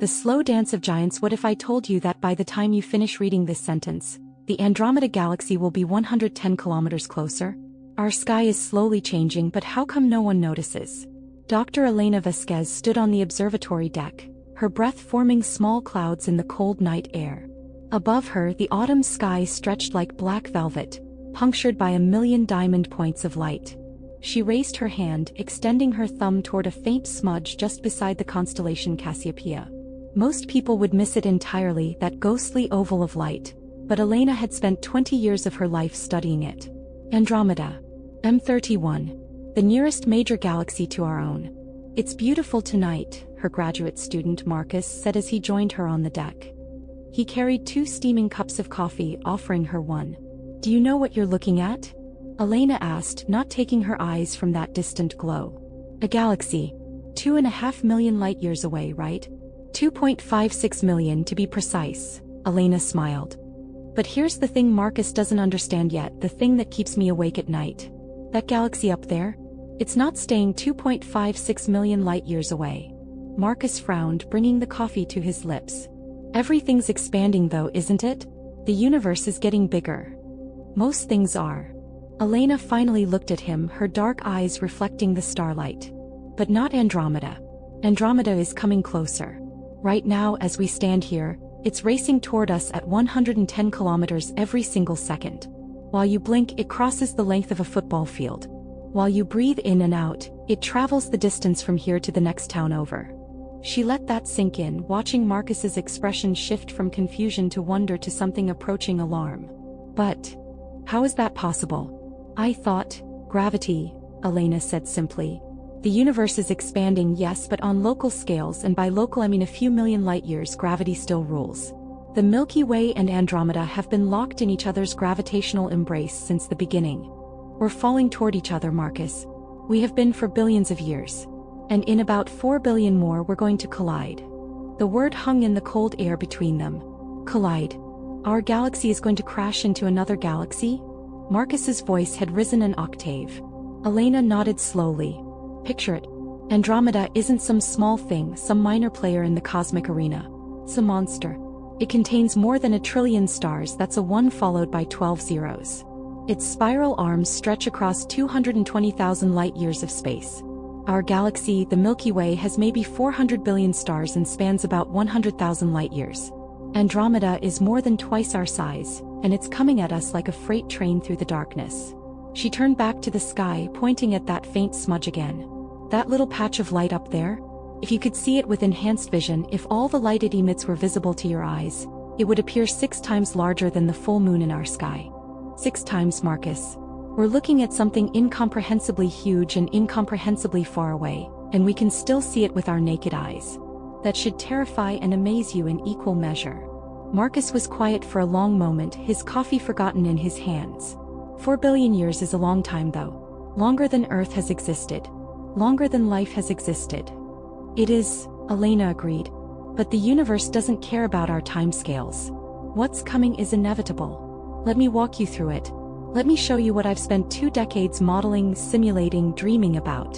The slow dance of giants. What if I told you that by the time you finish reading this sentence, the Andromeda Galaxy will be 110 kilometers closer? Our sky is slowly changing, but how come no one notices? Dr. Elena Vasquez stood on the observatory deck, her breath forming small clouds in the cold night air. Above her, the autumn sky stretched like black velvet, punctured by a million diamond points of light. She raised her hand, extending her thumb toward a faint smudge just beside the constellation Cassiopeia. Most people would miss it entirely, that ghostly oval of light, but Elena had spent 20 years of her life studying it. Andromeda. M31. The nearest major galaxy to our own. It's beautiful tonight, her graduate student Marcus said as he joined her on the deck. He carried 2 steaming cups of coffee, offering her one. Do you know what you're looking at? Elena asked, not taking her eyes from that distant glow. A galaxy. 2.5 million light-years away, right? 2.56 million to be precise, Elena smiled. But here's the thing Marcus doesn't understand yet, the thing that keeps me awake at night. That galaxy up there? It's not staying 2.56 million light-years away. Marcus frowned, bringing the coffee to his lips. Everything's expanding though, isn't it? The universe is getting bigger. Most things are. Elena finally looked at him, her dark eyes reflecting the starlight. But not Andromeda. Andromeda is coming closer. Right now, as we stand here, it's racing toward us at 110 kilometers every single second. While you blink, it crosses the length of a football field. While you breathe in and out, it travels the distance from here to the next town over. She let that sink in, watching Marcus's expression shift from confusion to wonder to something approaching alarm. But how is that possible? I thought, gravity, Elena said simply. The universe is expanding, yes, but on local scales, and by local I mean a few million light-years. Gravity still rules. The Milky Way and Andromeda have been locked in each other's gravitational embrace since the beginning. We're falling toward each other, Marcus. We have been for billions of years. And in about 4 billion more we're going to collide. The word hung in the cold air between them. Collide. Our galaxy is going to crash into another galaxy? Marcus's voice had risen an octave. Elena nodded slowly. Picture it. Andromeda isn't some small thing, some minor player in the cosmic arena. It's a monster. It contains more than 1 trillion stars, that's a 1 followed by 12 zeros. Its spiral arms stretch across 220,000 light-years of space. Our galaxy, the Milky Way, has maybe 400 billion stars and spans about 100,000 light-years. Andromeda is more than twice our size, and it's coming at us like a freight train through the darkness. She turned back to the sky, pointing at that faint smudge again. That little patch of light up there? If you could see it with enhanced vision, if all the light it emits were visible to your eyes, it would appear 6 times larger than the full moon in our sky. 6 times, Marcus. We're looking at something incomprehensibly huge and incomprehensibly far away, and we can still see it with our naked eyes. That should terrify and amaze you in equal measure. Marcus was quiet for a long moment, his coffee forgotten in his hands. 4 billion years is a long time though. Longer than Earth has existed. Longer than life has existed. It is, Elena agreed. But the universe doesn't care about our timescales. What's coming is inevitable. Let me walk you through it. Let me show you what I've spent 2 decades modeling, simulating, dreaming about.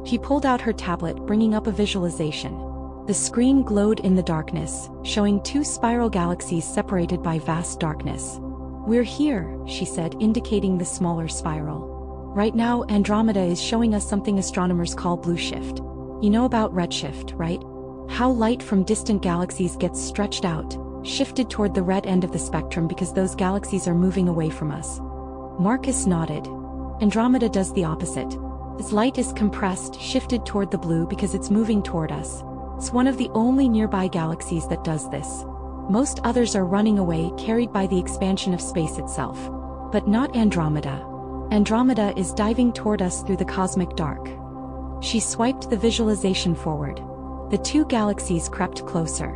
She pulled out her tablet, bringing up a visualization. The screen glowed in the darkness, showing 2 spiral galaxies separated by vast darkness. We're here, she said, indicating the smaller spiral. Right now, Andromeda is showing us something astronomers call blue shift. You know about redshift, right? How light from distant galaxies gets stretched out, shifted toward the red end of the spectrum because those galaxies are moving away from us. Marcus nodded. Andromeda does the opposite. Its light is compressed, shifted toward the blue because it's moving toward us. It's one of the only nearby galaxies that does this. Most others are running away, carried by the expansion of space itself. But not Andromeda. Andromeda is diving toward us through the cosmic dark. She swiped the visualization forward. The 2 galaxies crept closer.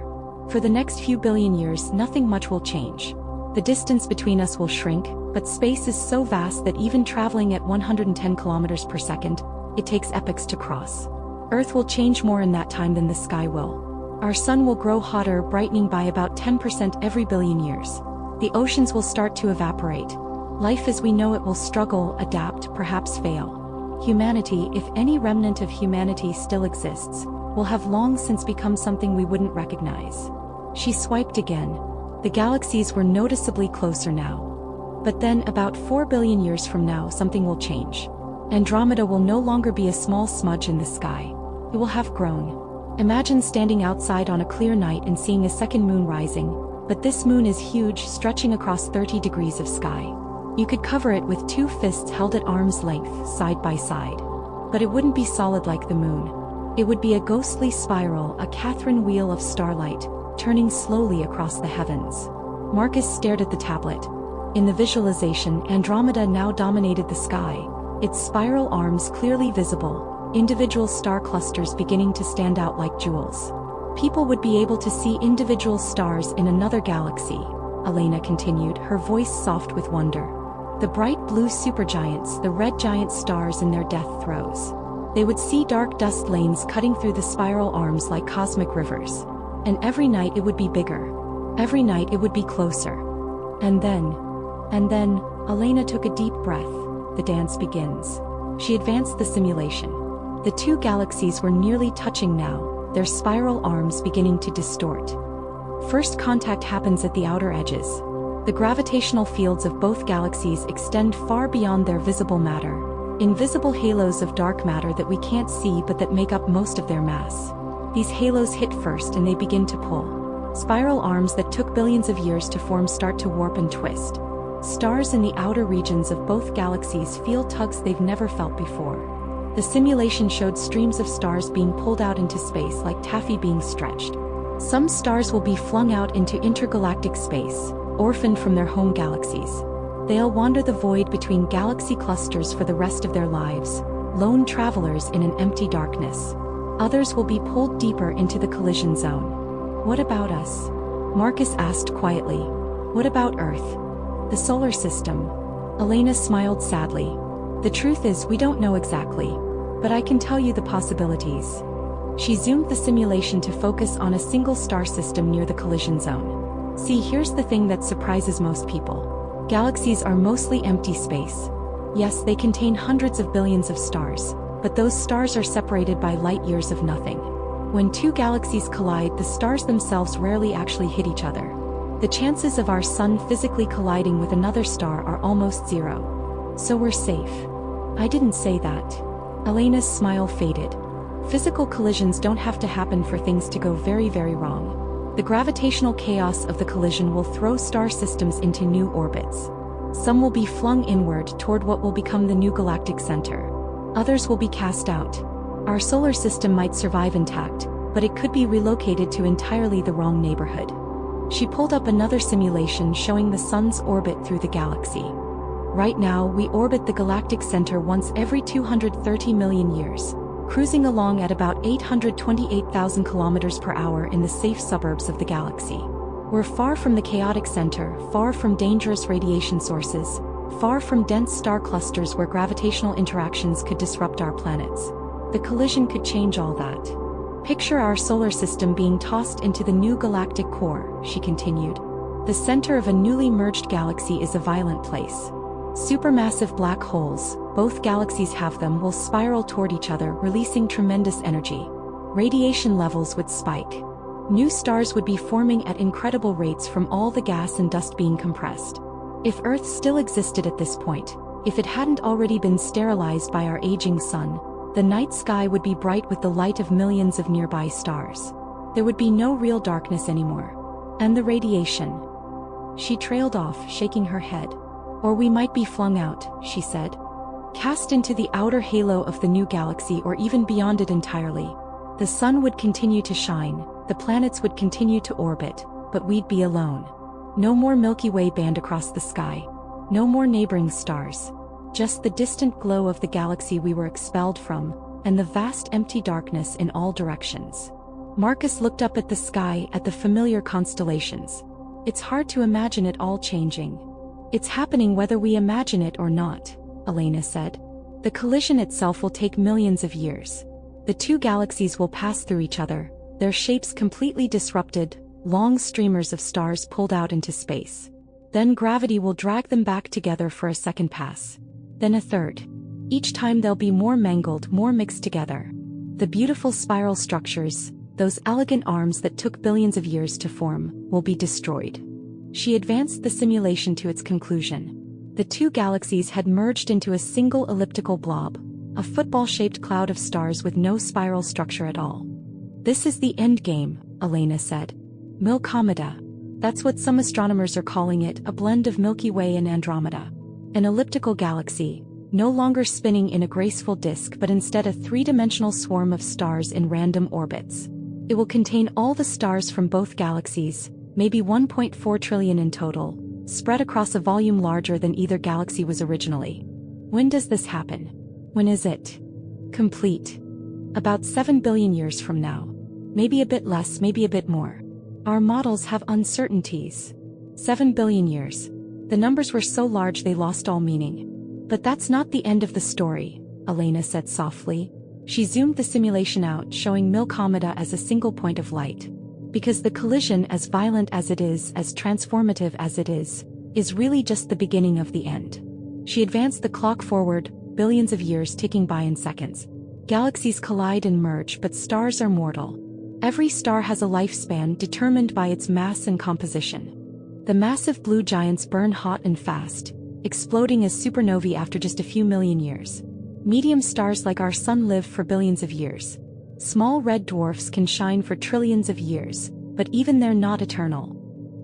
For the next few billion years, nothing much will change. The distance between us will shrink, but space is so vast that even traveling at 110 kilometers per second, it takes epochs to cross. Earth will change more in that time than the sky will. Our sun will grow hotter, brightening by about 10% every billion years. The oceans will start to evaporate. Life as we know it will struggle, adapt, perhaps fail. Humanity, if any remnant of humanity still exists, will have long since become something we wouldn't recognize. She swiped again. The galaxies were noticeably closer now. But then, about 4 billion years from now, something will change. Andromeda will no longer be a small smudge in the sky. It will have grown. Imagine standing outside on a clear night and seeing a second moon rising, but this moon is huge, stretching across 30 degrees of sky. You could cover it with 2 fists held at arm's length, side by side. But it wouldn't be solid like the moon. It would be a ghostly spiral, a Catherine wheel of starlight, turning slowly across the heavens. Marcus stared at the tablet. In the visualization, Andromeda now dominated the sky, its spiral arms clearly visible, individual star clusters beginning to stand out like jewels. People would be able to see individual stars in another galaxy, Elena continued, her voice soft with wonder. The bright blue supergiants, the red giant stars in their death throes. They would see dark dust lanes cutting through the spiral arms like cosmic rivers. And every night it would be bigger. Every night it would be closer. And then, Elena took a deep breath. The dance begins. She advanced the simulation. The 2 galaxies were nearly touching now, their spiral arms beginning to distort. First contact happens at the outer edges. The gravitational fields of both galaxies extend far beyond their visible matter, invisible halos of dark matter that we can't see but that make up most of their mass. These halos hit first and they begin to pull. Spiral arms that took billions of years to form start to warp and twist. Stars in the outer regions of both galaxies feel tugs they've never felt before. The simulation showed streams of stars being pulled out into space like taffy being stretched. Some stars will be flung out into intergalactic space, orphaned from their home galaxies. They'll wander the void between galaxy clusters for the rest of their lives, lone travelers in an empty darkness. Others will be pulled deeper into the collision zone. What about us? Marcus asked quietly. What about Earth? The solar system? Elena smiled sadly. The truth is, we don't know exactly. But I can tell you the possibilities. She zoomed the simulation to focus on a single star system near the collision zone. See, here's the thing that surprises most people. Galaxies are mostly empty space. Yes, they contain hundreds of billions of stars, but those stars are separated by light years of nothing. When 2 galaxies collide, the stars themselves rarely actually hit each other. The chances of our sun physically colliding with another star are almost 0. So we're safe. I didn't say that. Elena's smile faded. Physical collisions don't have to happen for things to go very, very wrong. The gravitational chaos of the collision will throw star systems into new orbits. Some will be flung inward toward what will become the new galactic center. Others will be cast out. Our solar system might survive intact, but it could be relocated to entirely the wrong neighborhood. She pulled up another simulation showing the sun's orbit through the galaxy. Right now, we orbit the galactic center once every 230 million years, cruising along at about 828,000 kilometers per hour in the safe suburbs of the galaxy. We're far from the chaotic center, far from dangerous radiation sources, far from dense star clusters where gravitational interactions could disrupt our planets. The collision could change all that. Picture our solar system being tossed into the new galactic core, she continued. The center of a newly merged galaxy is a violent place. Supermassive black holes, both galaxies have them, will spiral toward each other, releasing tremendous energy. Radiation levels would spike. New stars would be forming at incredible rates from all the gas and dust being compressed. If Earth still existed at this point, if it hadn't already been sterilized by our aging sun, the night sky would be bright with the light of millions of nearby stars. There would be no real darkness anymore. And the radiation. She trailed off, shaking her head. Or we might be flung out, she said. Cast into the outer halo of the new galaxy or even beyond it entirely. The sun would continue to shine, the planets would continue to orbit, but we'd be alone. No more Milky Way band across the sky. No more neighboring stars. Just the distant glow of the galaxy we were expelled from, and the vast empty darkness in all directions. Marcus looked up at the sky, at the familiar constellations. It's hard to imagine it all changing. It's happening whether we imagine it or not, Elena said. The collision itself will take millions of years. The 2 galaxies will pass through each other, their shapes completely disrupted, long streamers of stars pulled out into space. Then gravity will drag them back together for a second pass. Then a third. Each time they'll be more mangled, more mixed together. The beautiful spiral structures, those elegant arms that took billions of years to form, will be destroyed. She advanced the simulation to its conclusion. The two galaxies had merged into a single elliptical blob, a football-shaped cloud of stars with no spiral structure at all. This is the end game, Elena said. Milkomeda. That's what some astronomers are calling it, a blend of Milky Way and Andromeda. An elliptical galaxy, no longer spinning in a graceful disk but instead a three-dimensional swarm of stars in random orbits. It will contain all the stars from both galaxies, maybe 1.4 trillion in total, spread across a volume larger than either galaxy was originally. When does this happen? When is it complete? About 7 billion years from now. Maybe a bit less, maybe a bit more. Our models have uncertainties. 7 billion years. The numbers were so large they lost all meaning. But that's not the end of the story, Elena said softly. She zoomed the simulation out, showing Milkomeda as a single point of light. Because the collision, as violent as it is, as transformative as it is really just the beginning of the end. She advanced the clock forward, billions of years ticking by in seconds. Galaxies collide and merge, but stars are mortal. Every star has a lifespan determined by its mass and composition. The massive blue giants burn hot and fast, exploding as supernovae after just a few million years. Medium stars like our Sun live for billions of years. Small red dwarfs can shine for trillions of years, but even they're not eternal.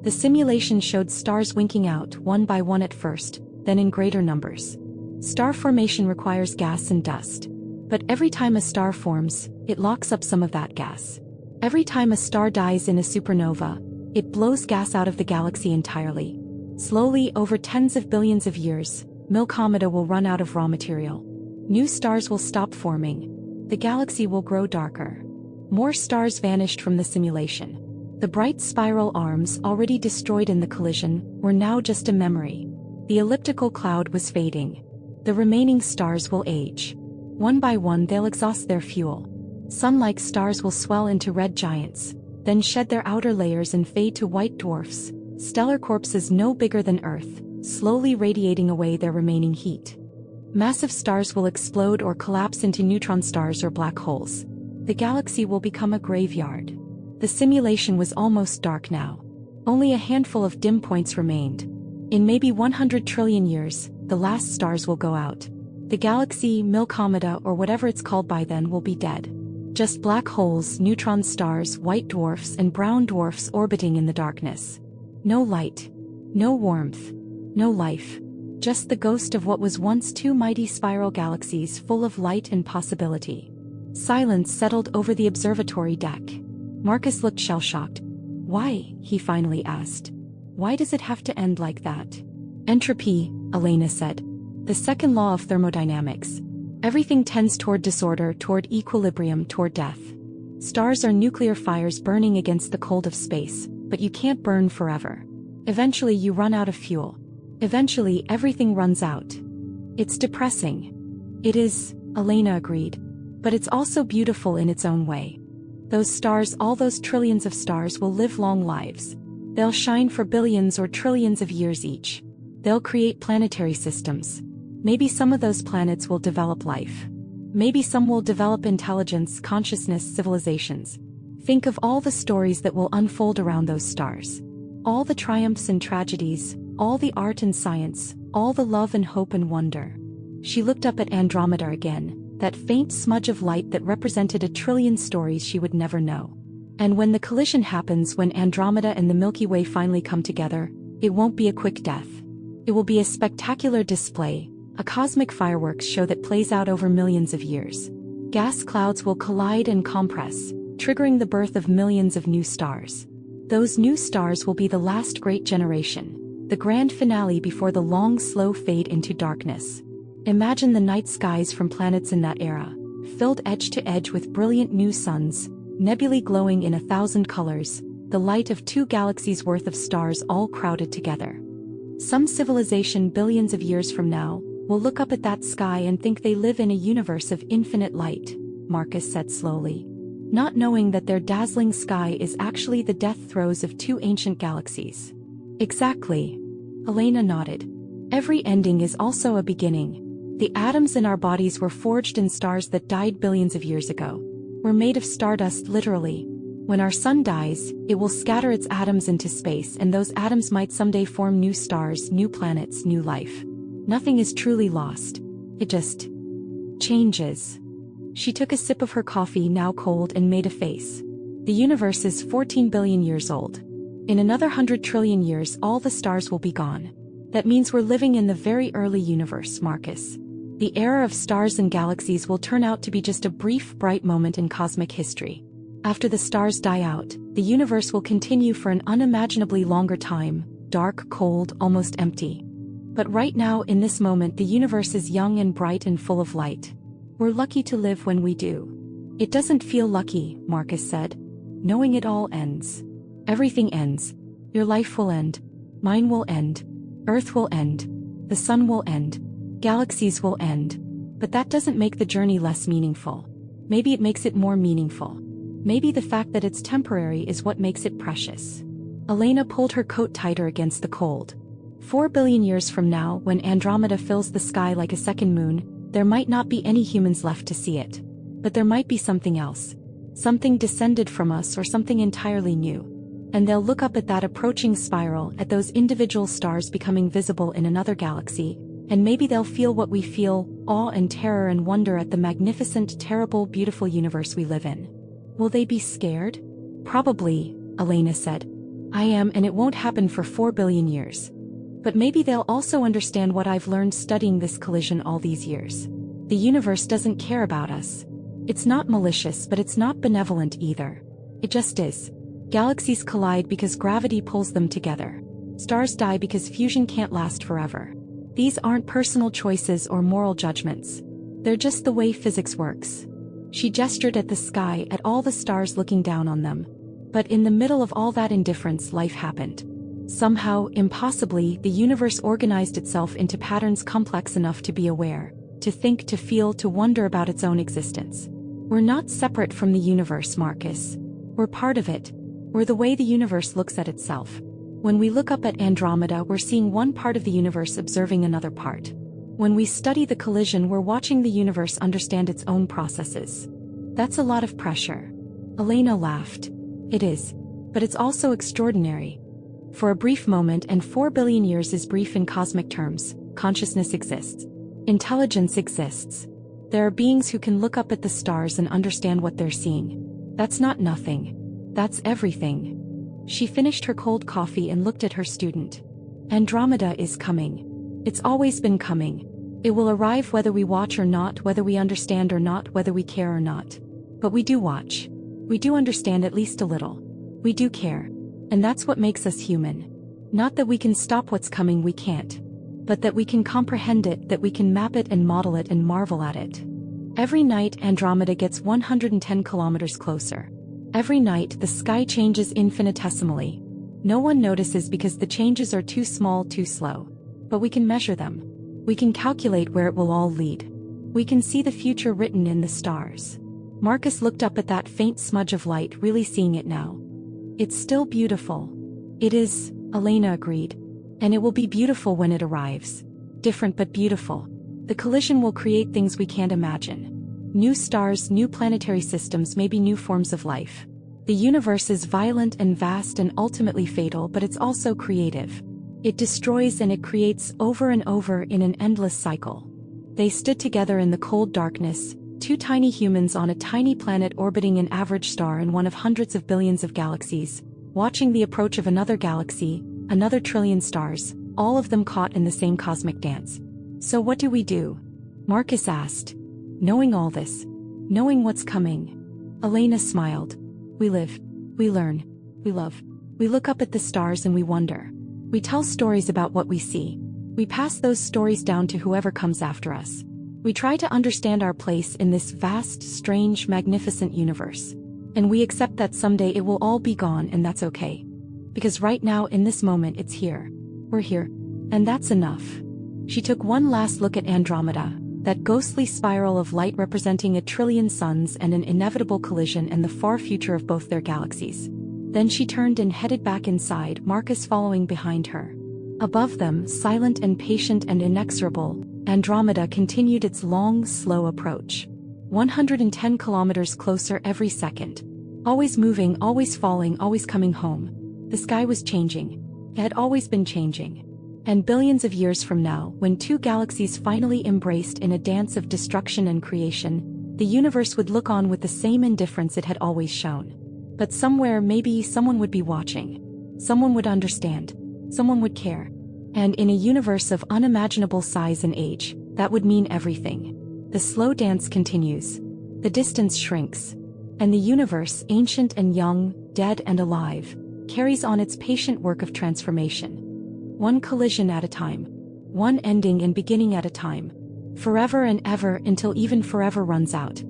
The simulation showed stars winking out one by one at first, then in greater numbers. Star formation requires gas and dust. But every time a star forms, it locks up some of that gas. Every time a star dies in a supernova, it blows gas out of the galaxy entirely. Slowly, over tens of billions of years, Milkomeda will run out of raw material. New stars will stop forming. The galaxy will grow darker. More stars vanished from the simulation. The bright spiral arms, already destroyed in the collision, were now just a memory. The elliptical cloud was fading. The remaining stars will age. One by one they'll exhaust their fuel. Sun-like stars will swell into red giants, then shed their outer layers and fade to white dwarfs, stellar corpses no bigger than Earth, slowly radiating away their remaining heat. Massive stars will explode or collapse into neutron stars or black holes. The galaxy will become a graveyard. The simulation was almost dark now. Only a handful of dim points remained. In maybe 100 trillion years, the last stars will go out. The galaxy, Milkomeda, or whatever it's called by then, will be dead. Just black holes, neutron stars, white dwarfs, and brown dwarfs orbiting in the darkness. No light. No warmth. No life. Just the ghost of what was once two mighty spiral galaxies full of light and possibility. Silence settled over the observatory deck. Marcus looked shell-shocked. "Why?" he finally asked. "Why does it have to end like that?" "Entropy," Elena said. "The second law of thermodynamics. Everything tends toward disorder, toward equilibrium, toward death. Stars are nuclear fires burning against the cold of space, but you can't burn forever. Eventually you run out of fuel. Eventually everything runs out. It's depressing." "It is," Elena agreed. "But it's also beautiful in its own way. Those stars, all those trillions of stars, will live long lives. They'll shine for billions or trillions of years each. They'll create planetary systems. Maybe some of those planets will develop life. Maybe some will develop intelligence, consciousness, civilizations. Think of all the stories that will unfold around those stars. All the triumphs and tragedies, all the art and science, all the love and hope and wonder." She looked up at Andromeda again, that faint smudge of light that represented a trillion stories she would never know. "And when the collision happens, when Andromeda and the Milky Way finally come together, it won't be a quick death. It will be a spectacular display, a cosmic fireworks show that plays out over millions of years. Gas clouds will collide and compress, triggering the birth of millions of new stars. Those new stars will be the last great generation, the grand finale before the long, slow fade into darkness. Imagine the night skies from planets in that era, filled edge to edge with brilliant new suns, nebulae glowing in 1,000 colors, the light of 2 galaxies worth of stars all crowded together. Some civilization billions of years from now will look up at that sky and think they live in a universe of infinite light," Marcus said slowly. "Not knowing that their dazzling sky is actually the death throes of 2 ancient galaxies." "Exactly." Elena nodded. "Every ending is also a beginning. The atoms in our bodies were forged in stars that died billions of years ago. We're made of stardust literally. When our sun dies, it will scatter its atoms into space, and those atoms might someday form new stars, new planets, new life. Nothing is truly lost. It just changes. She took a sip of her coffee, now cold, and made a face. The universe is 14 billion years old. In another 100 trillion years, all the stars will be gone. That means we're living in the very early universe, Marcus. The era of stars and galaxies will turn out to be just a brief, bright moment in cosmic history. After the stars die out, the universe will continue for an unimaginably longer time, dark, cold, almost empty. But right now, in this moment, the universe is young and bright and full of light. We're lucky to live when we do. It doesn't feel lucky, Marcus said. Knowing it all ends. Everything ends. Your life will end. Mine will end. Earth will end. The sun will end. Galaxies will end. But that doesn't make the journey less meaningful. Maybe it makes it more meaningful. Maybe the fact that it's temporary is what makes it precious. Elena pulled her coat tighter against the cold. 4 billion years from now, when Andromeda fills the sky like a second moon, there might not be any humans left to see it. But there might be something else. Something descended from us, or something entirely new. And they'll look up at that approaching spiral, at those individual stars becoming visible in another galaxy, and maybe they'll feel what we feel, awe and terror and wonder at the magnificent, terrible, beautiful universe we live in. Will they be scared? Probably, Elena said. I am, and it won't happen for 4 billion years. But maybe they'll also understand what I've learned studying this collision all these years. The universe doesn't care about us. It's not malicious, but it's not benevolent either. It just is. Galaxies collide because gravity pulls them together. Stars die because fusion can't last forever. These aren't personal choices or moral judgments. They're just the way physics works. She gestured at the sky, at all the stars looking down on them. But in the middle of all that indifference, life happened. Somehow, impossibly, the universe organized itself into patterns complex enough to be aware, to think, to feel, to wonder about its own existence. We're not separate from the universe, Marcus. We're part of it. We're the way the universe looks at itself. When we look up at Andromeda, we're seeing one part of the universe observing another part. When we study the collision, we're watching the universe understand its own processes. That's a lot of pressure. Elena laughed. It is. But it's also extraordinary. For a brief moment, and 4 billion years is brief in cosmic terms, consciousness exists. Intelligence exists. There are beings who can look up at the stars and understand what they're seeing. That's not nothing. That's everything. She finished her cold coffee and looked at her student. Andromeda is coming. It's always been coming. It will arrive whether we watch or not, whether we understand or not, whether we care or not. But we do watch. We do understand at least a little. We do care. And that's what makes us human. Not that we can stop what's coming, we can't. But that we can comprehend it, that we can map it and model it and marvel at it. Every night Andromeda gets 110 kilometers closer. Every night the sky changes infinitesimally. No one notices because the changes are too small, too slow. But we can measure them. We can calculate where it will all lead. We can see the future written in the stars. Marcus looked up at that faint smudge of light, really seeing it now. It's still beautiful. It is, Elena agreed. And it will be beautiful when it arrives. Different but beautiful. The collision will create things we can't imagine. New stars, new planetary systems, maybe new forms of life. The universe is violent and vast and ultimately fatal, but it's also creative. It destroys and it creates over and over in an endless cycle. They stood together in the cold darkness, two tiny humans on a tiny planet orbiting an average star in one of hundreds of billions of galaxies, watching the approach of another galaxy, another trillion stars, all of them caught in the same cosmic dance. So what do we do? Marcus asked. Knowing all this, knowing what's coming. Elena smiled. We live, we learn, we love. We look up at the stars and we wonder. We tell stories about what we see. We pass those stories down to whoever comes after us. We try to understand our place in this vast, strange, magnificent universe. And we accept that someday it will all be gone, and that's okay. Because right now, in this moment, it's here. We're here. And that's enough. She took one last look at Andromeda, that ghostly spiral of light representing a trillion suns and an inevitable collision and the far future of both their galaxies. Then she turned and headed back inside, Marcus following behind her. Above them, silent and patient and inexorable, Andromeda continued its long, slow approach. 110 kilometers closer every second. Always moving, always falling, always coming home. The sky was changing. It had always been changing. And billions of years from now, when two galaxies finally embraced in a dance of destruction and creation, the universe would look on with the same indifference it had always shown. But somewhere, maybe someone would be watching. Someone would understand. Someone would care. And in a universe of unimaginable size and age, that would mean everything. The slow dance continues. The distance shrinks. And the universe, ancient and young, dead and alive, carries on its patient work of transformation. One collision at a time. One ending and beginning at a time. Forever and ever until even forever runs out.